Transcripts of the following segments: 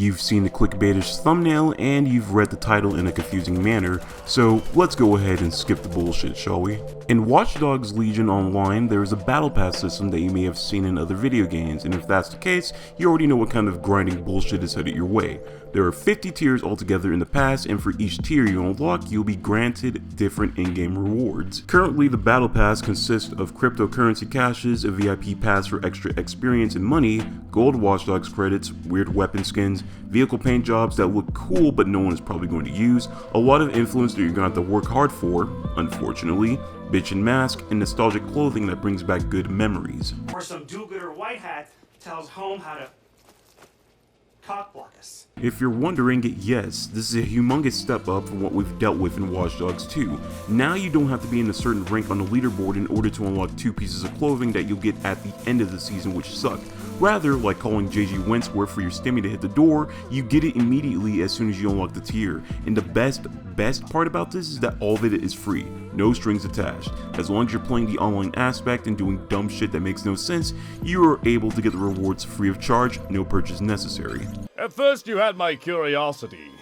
You've seen the clickbaitish thumbnail and you've read the title in a confusing manner, so let's go ahead and skip the bullshit, shall we? In Watch Dogs Legion Online, there is a battle pass system that you may have seen in other video games, and if that's the case, you already know what kind of grinding bullshit is headed your way. There are 50 tiers altogether in the pass, and for each tier you unlock, you'll be granted different in-game rewards. Currently, the battle pass consists of cryptocurrency caches, a VIP pass for extra experience and money, gold Watch Dogs credits, weird weapon skins, vehicle paint jobs that look cool but no one is probably going to use, a lot of influence that you're going to have to work hard for, unfortunately, bitchin' mask, and nostalgic clothing that brings back good memories. Or some do-gooder white hat tells home how to cockblock us. If you're wondering, yes, this is a humongous step up from what we've dealt with in Watch Dogs 2. Now you don't have to be in a certain rank on the leaderboard in order to unlock 2 pieces of clothing that you'll get at the end of the season, which suck. Rather, like calling JG Wentworth for your stimmy to hit the door, you get it immediately as soon as you unlock the tier. And the best part about this is that all of it is free, no strings attached. As long as you're playing the online aspect and doing dumb shit that makes no sense, you are able to get the rewards free of charge, no purchase necessary. At first you had my curiosity,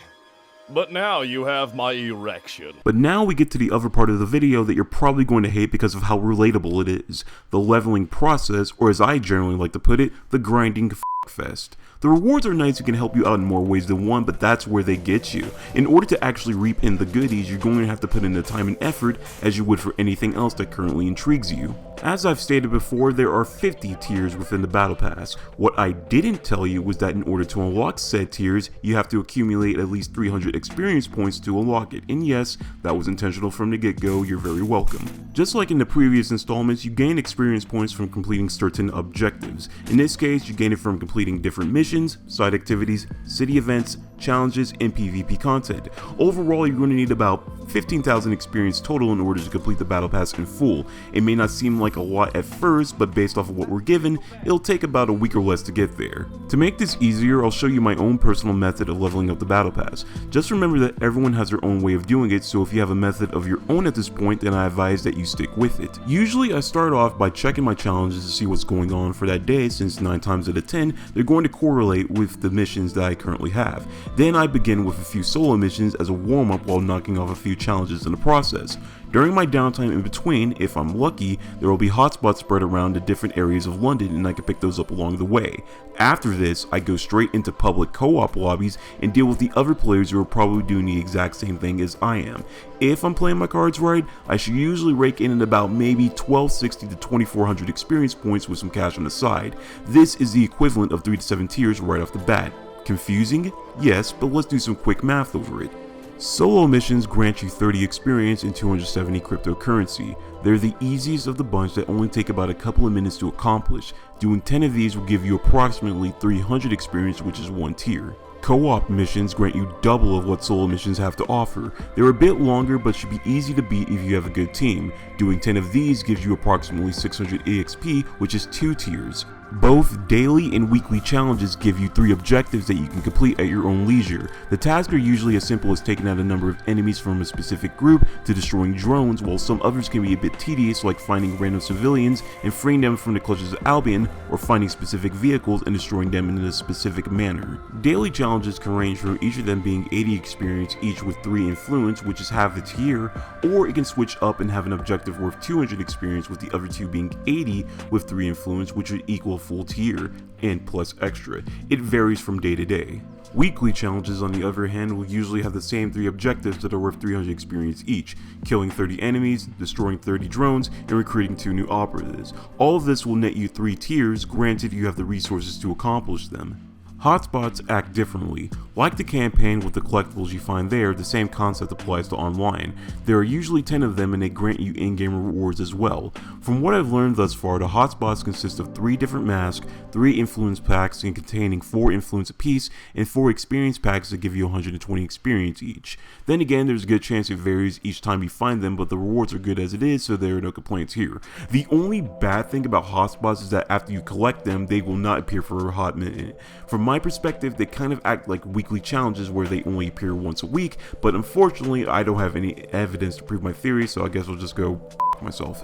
but now you have my erection. But now we get to the other part of the video that you're probably going to hate because of how relatable it is. The leveling process, or as I generally like to put it, the grinding fest. The rewards are nice and can help you out in more ways than one, but that's where they get you. In order to actually reap in the goodies, you're going to have to put in the time and effort as you would for anything else that currently intrigues you. As I've stated before, there are 50 tiers within the Battle Pass. What I didn't tell you was that in order to unlock said tiers, you have to accumulate at least 300 experience points to unlock it. And yes, that was intentional from the get-go, you're very welcome. Just like in the previous installments, you gain experience points from completing certain objectives. In this case, you gain it from completing different missions, side activities, city events, challenges, and PvP content. Overall, you're going to need about 15,000 experience total in order to complete the Battle Pass in full. It may not seem like a lot at first, but based off of what we're given, it'll take about a week or less to get there. To make this easier, I'll show you my own personal method of leveling up the Battle Pass. Just remember that everyone has their own way of doing it, so if you have a method of your own at this point, then I advise that you stick with it. Usually I start off by checking my challenges to see what's going on for that day, since 9 times out of 10, they're going to correlate with the missions that I currently have. Then I begin with a few solo missions as a warm-up while knocking off a few challenges in the process. During my downtime in between, if I'm lucky, there will be hotspots spread around the different areas of London and I can pick those up along the way. After this, I go straight into public co-op lobbies and deal with the other players who are probably doing the exact same thing as I am. If I'm playing my cards right, I should usually rake in at about maybe 1260 to 2400 experience points with some cash on the side. This is the equivalent of 3 to 7 tiers right off the bat. Confusing? Yes, but let's do some quick math over it. Solo missions grant you 30 experience and 270 cryptocurrency. They're the easiest of the bunch that only take about a couple of minutes to accomplish. Doing 10 of these will give you approximately 300 experience, which is 1 tier. Co-op missions grant you double of what solo missions have to offer. They're a bit longer but should be easy to beat if you have a good team. Doing 10 of these gives you approximately 600 EXP, which is 2 tiers. Both daily and weekly challenges give you 3 objectives that you can complete at your own leisure. The tasks are usually as simple as taking out a number of enemies from a specific group to destroying drones, while some others can be a bit tedious, like finding random civilians and freeing them from the clutches of Albion, or finding specific vehicles and destroying them in a specific manner. Daily challenges can range from each of them being 80 experience each with 3 influence, which is half a tier, or it can switch up and have an objective worth 200 experience with the other 2 being 80 with 3 influence, which would equal full tier and plus extra. It varies from day to day. Weekly challenges, on the other hand, will usually have the same 3 objectives that are worth 300 experience each: killing 30 enemies, destroying 30 drones, and recruiting 2 new operatives. All of this will net you 3 tiers, granted you have the resources to accomplish them. Hotspots act differently. Like the campaign with the collectibles you find there, the same concept applies to online. There are usually 10 of them and they grant you in-game rewards as well. From what I've learned thus far, the hotspots consist of 3 different masks, 3 influence packs containing 4 influence apiece, and 4 experience packs that give you 120 experience each. Then again, there's a good chance it varies each time you find them, but the rewards are good as it is, so there are no complaints here. The only bad thing about hotspots is that after you collect them, they will not appear for a hot minute. From my perspective, they kind of act like weekly challenges where they only appear once a week, but unfortunately I don't have any evidence to prove my theory, so I guess I'll just go myself.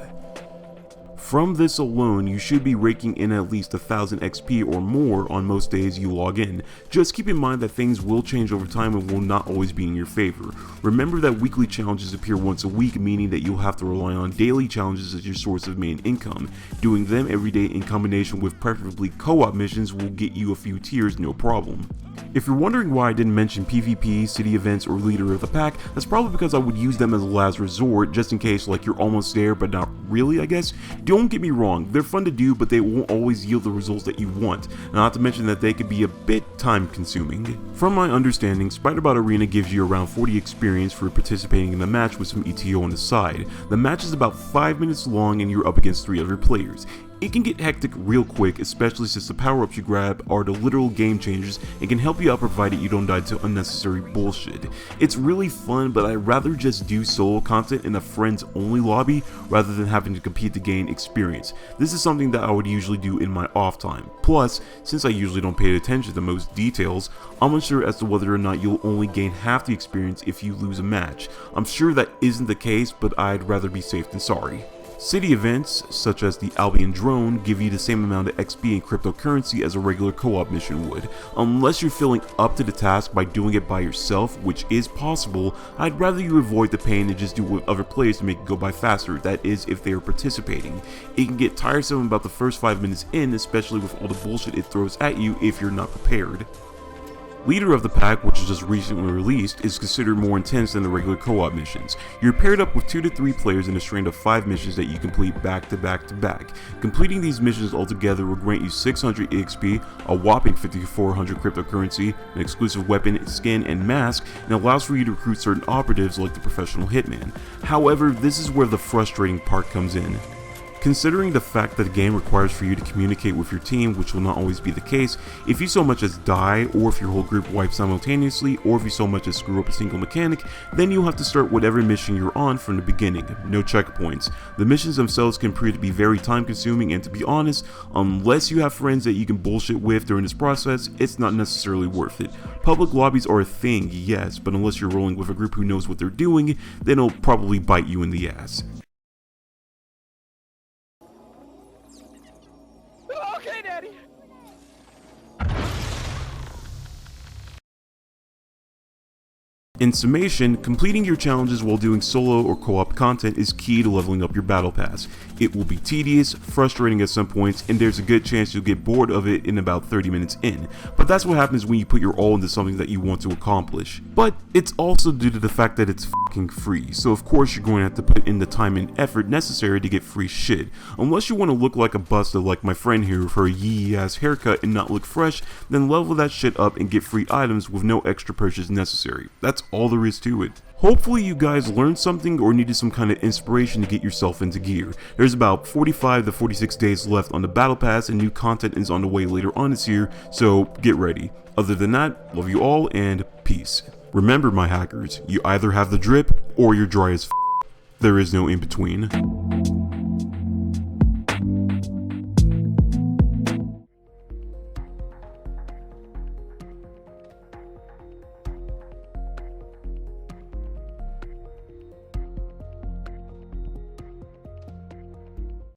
From this alone, you should be raking in at least 1000 XP or more on most days you log in. Just keep in mind that things will change over time and will not always be in your favor. Remember that weekly challenges appear once a week, meaning that you'll have to rely on daily challenges as your source of main income. Doing them every day in combination with preferably co-op missions will get you a few tiers no problem. If you're wondering why I didn't mention PvP, city events, or leader of the pack, that's probably because I would use them as a last resort, just in case like you're almost there but not really, I guess. Don't get me wrong, they're fun to do, but they won't always yield the results that you want, not to mention that they could be a bit time consuming. From my understanding, Spider-Bot Arena gives you around 40 experience for participating in the match with some ETO on the side. The match is about 5 minutes long and you're up against 3 other players. It can get hectic real quick, especially since the power-ups you grab are the literal game changers and can help you out provided you don't die to unnecessary bullshit. It's really fun, but I'd rather just do solo content in a friends only lobby rather than having to compete to gain experience. This is something that I would usually do in my off time. Plus, since I usually don't pay attention to most details, I'm unsure as to whether or not you'll only gain half the experience if you lose a match. I'm sure that isn't the case, but I'd rather be safe than sorry. City events, such as the Albion Drone, give you the same amount of XP and cryptocurrency as a regular co-op mission would. Unless you're feeling up to the task by doing it by yourself, which is possible, I'd rather you avoid the pain and just do it with other players to make it go by faster, that is if they are participating. It can get tiresome about the first 5 minutes in, especially with all the bullshit it throws at you if you're not prepared. Leader of the Pack, which is just recently released, is considered more intense than the regular co-op missions. You're paired up with 2 to 3 players in a string of 5 missions that you complete back to back to back. Completing these missions altogether will grant you 600 EXP, a whopping 5400 cryptocurrency, an exclusive weapon, skin, and mask, and allows for you to recruit certain operatives like the professional hitman. However, this is where the frustrating part comes in. Considering the fact that the game requires for you to communicate with your team, which will not always be the case, if you so much as die, or if your whole group wipes simultaneously, or if you so much as screw up a single mechanic, then you'll have to start whatever mission you're on from the beginning, no checkpoints. The missions themselves can prove to be very time consuming, and to be honest, unless you have friends that you can bullshit with during this process, it's not necessarily worth it. Public lobbies are a thing, yes, but unless you're rolling with a group who knows what they're doing, then it'll probably bite you in the ass. Okay, Daddy. In summation, completing your challenges while doing solo or co-op content is key to leveling up your battle pass. It will be tedious, frustrating at some points, and there's a good chance you'll get bored of it in about 30 minutes in, but that's what happens when you put your all into something that you want to accomplish. But it's also due to the fact that it's fucking free, so of course you're going to have to put in the time and effort necessary to get free shit. Unless you want to look like a buster like my friend here with her yee ass haircut and not look fresh, then level that shit up and get free items with no extra purchase necessary. That's all there is to it. Hopefully you guys learned something or needed some kind of inspiration to get yourself into gear. There's about 45 to 46 days left on the battle pass and new content is on the way later on this year, so get ready. Other than that, love you all and peace. Remember my hackers, you either have the drip or you're dry as f***. There is no in between.